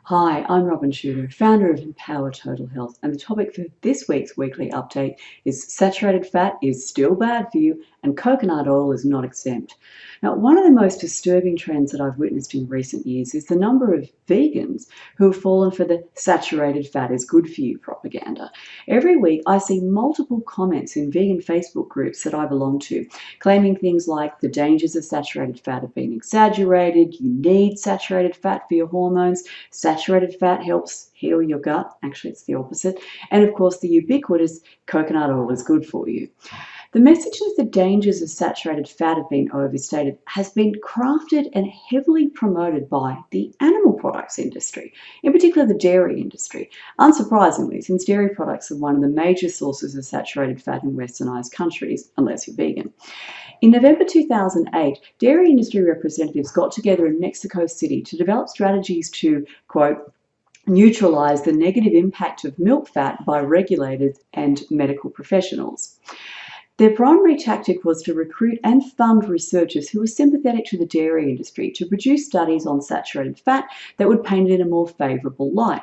Hi, I'm Robin Shooter, founder of Empower Total Health, and the topic for this week's weekly update is saturated fat is still bad for you and coconut oil is not exempt. Now, one of the most disturbing trends that I've witnessed in recent years is the number of vegans who have fallen for the saturated fat is good for you propaganda. Every week, I see multiple comments in vegan Facebook groups that I belong to, claiming things like the dangers of saturated fat have been exaggerated, you need saturated fat for your hormones, saturated fat helps heal your gut. Actually, it's the opposite. And of course, the ubiquitous coconut oil is good for you. The message that the dangers of saturated fat have been overstated has been crafted and heavily promoted by the animal products industry, in particular the dairy industry. Unsurprisingly, since dairy products are one of the major sources of saturated fat in westernized countries, unless you're vegan. In November 2008, dairy industry representatives got together in Mexico City to develop strategies to, quote, neutralize the negative impact of milk fat by regulators and medical professionals. Their primary tactic was to recruit and fund researchers who were sympathetic to the dairy industry to produce studies on saturated fat that would paint it in a more favourable light,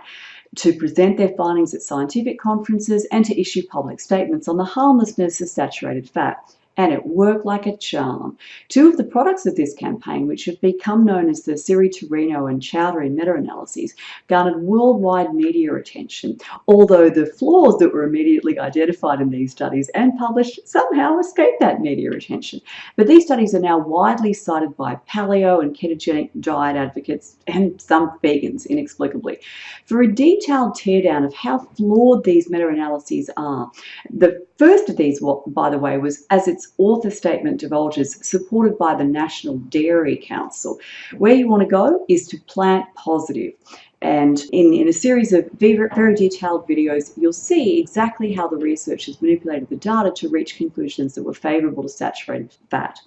to present their findings at scientific conferences, and to issue public statements on the harmlessness of saturated fat. And it worked like a charm. Two of the products of this campaign, which have become known as the Siri Torino and Chowdhury meta-analyses, garnered worldwide media attention, although the flaws that were immediately identified in these studies and published somehow escaped that media attention. But these studies are now widely cited by paleo and ketogenic diet advocates and some vegans, inexplicably. For a detailed teardown of how flawed these meta-analyses are, the first of these, by the way, was, as its author statement divulges, supported by the National Dairy Council. Where you want to go is to plant positive. And in a series of very detailed videos, you'll see exactly how the researchers manipulated the data to reach conclusions that were favourable to saturated fat.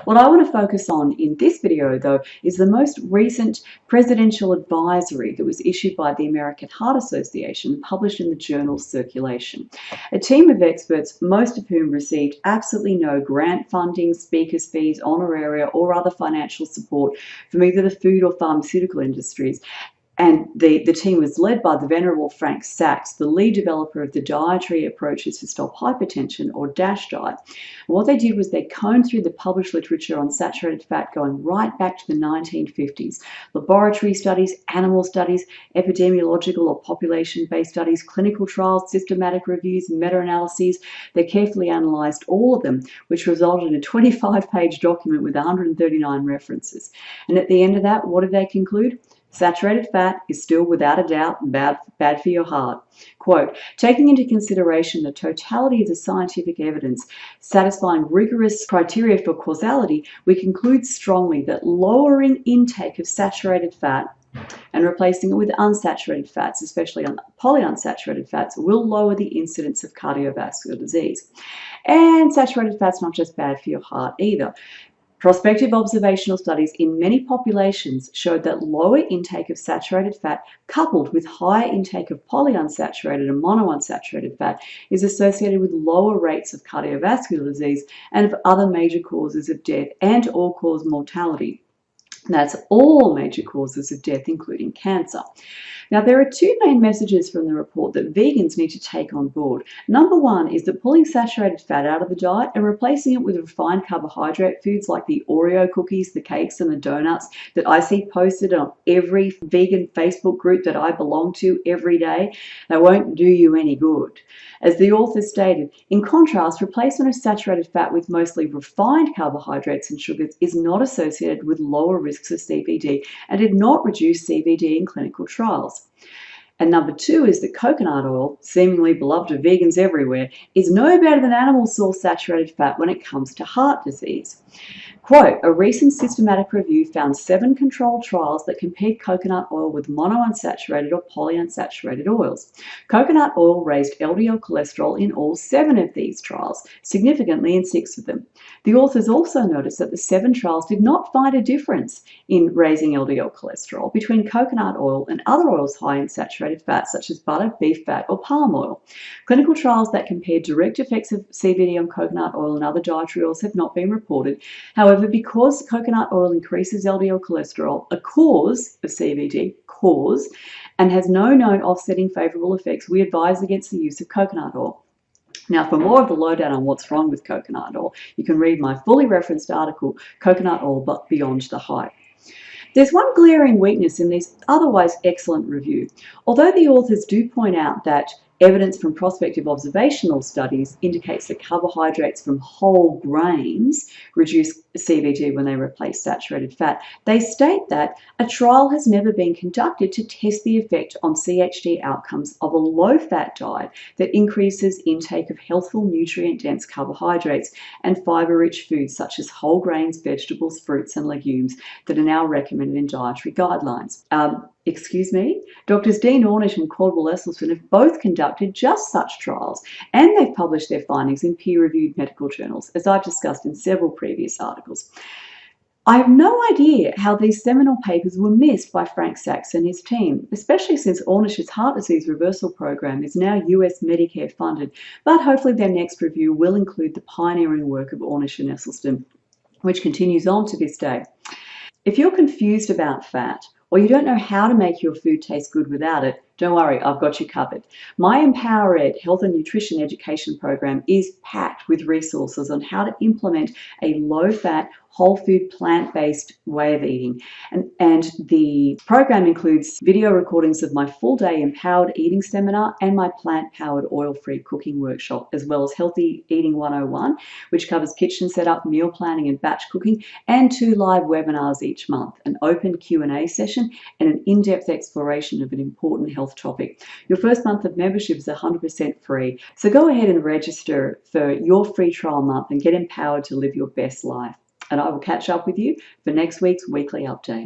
What I want to focus on in this video, though, is the most recent presidential advisory that was issued by the American Heart Association and published in the journal Circulation. A team of experts, most of whom received absolutely no grant funding, speakers' fees, honoraria, or other financial support from either the food or pharmaceutical industries. And the team was led by the venerable Frank Sachs, the lead developer of the Dietary Approaches to Stop Hypertension, or DASH diet. And what they did was they combed through the published literature on saturated fat going right back to the 1950s. Laboratory studies, animal studies, epidemiological or population-based studies, clinical trials, systematic reviews, meta-analyses. They carefully analysed all of them, which resulted in a 25-page document with 139 references. And at the end of that, what did they conclude? Saturated fat is still without a doubt bad for your heart. Quote, taking into consideration the totality of the scientific evidence satisfying rigorous criteria for causality, we conclude strongly that lowering intake of saturated fat and replacing it with unsaturated fats, especially polyunsaturated fats, will lower the incidence of cardiovascular disease. And saturated fat's not just bad for your heart either. Prospective observational studies in many populations showed that lower intake of saturated fat coupled with higher intake of polyunsaturated and monounsaturated fat is associated with lower rates of cardiovascular disease and of other major causes of death and all-cause mortality. That's all major causes of death, including cancer. Now, there are two main messages from the report that vegans need to take on board. Number one is that pulling saturated fat out of the diet and replacing it with refined carbohydrate foods like the Oreo cookies, the cakes, and the donuts that I see posted on every vegan Facebook group that I belong to every day, that won't do you any good. As the author stated, in contrast, replacement of saturated fat with mostly refined carbohydrates and sugars is not associated with lower risks of CVD and did not reduce CVD in clinical trials. And number two is that coconut oil, seemingly beloved of vegans everywhere, is no better than animal source saturated fat when it comes to heart disease. Quote, a recent systematic review found 7 controlled trials that compared coconut oil with monounsaturated or polyunsaturated oils. Coconut oil raised LDL cholesterol in all 7 of these trials, significantly in 6 of them. The authors also noticed that the 7 trials did not find a difference in raising LDL cholesterol between coconut oil and other oils high in saturated fats such as butter, beef fat, or palm oil. Clinical trials that compared direct effects of CBD on coconut oil and other dietary oils have not been reported. However, because coconut oil increases LDL cholesterol, a cause of CVD, cause and has no known offsetting favourable effects, we advise against the use of coconut oil. Now, for more of the lowdown on what's wrong with coconut oil, you can read my fully referenced article, Coconut Oil But Beyond the Hype. There's one glaring weakness in this otherwise excellent review. Although the authors do point out that evidence from prospective observational studies indicates that carbohydrates from whole grains reduce CVG when they replace saturated fat, they state that a trial has never been conducted to test the effect on CHD outcomes of a low-fat diet that increases intake of healthful, nutrient-dense carbohydrates and fibre-rich foods such as whole grains, vegetables, fruits and legumes that are now recommended in dietary guidelines. Doctors Dean Ornish and Caldwell Esselstyn have both conducted just such trials, and they've published their findings in peer-reviewed medical journals, as I've discussed in several previous articles. I have no idea how these seminal papers were missed by Frank Sachs and his team, especially since Ornish's heart disease reversal program is now US Medicare funded, but hopefully their next review will include the pioneering work of Ornish and Esselstyn, which continues on to this day. If you're confused about fat, or you don't know how to make your food taste good without it, don't worry, I've got you covered. My Empower Ed health and nutrition education program is packed with resources on how to implement a low-fat, whole food, plant-based way of eating. And the program includes video recordings of my full-day empowered eating seminar and my plant-powered oil-free cooking workshop, as well as Healthy Eating 101, which covers kitchen setup, meal planning and batch cooking, and 2 live webinars each month, an open Q&A session and an in-depth exploration of an important health topic. Your first month of membership is 100% free, so go ahead and register for your free trial month and get empowered to live your best life. And I will catch up with you for next week's weekly update.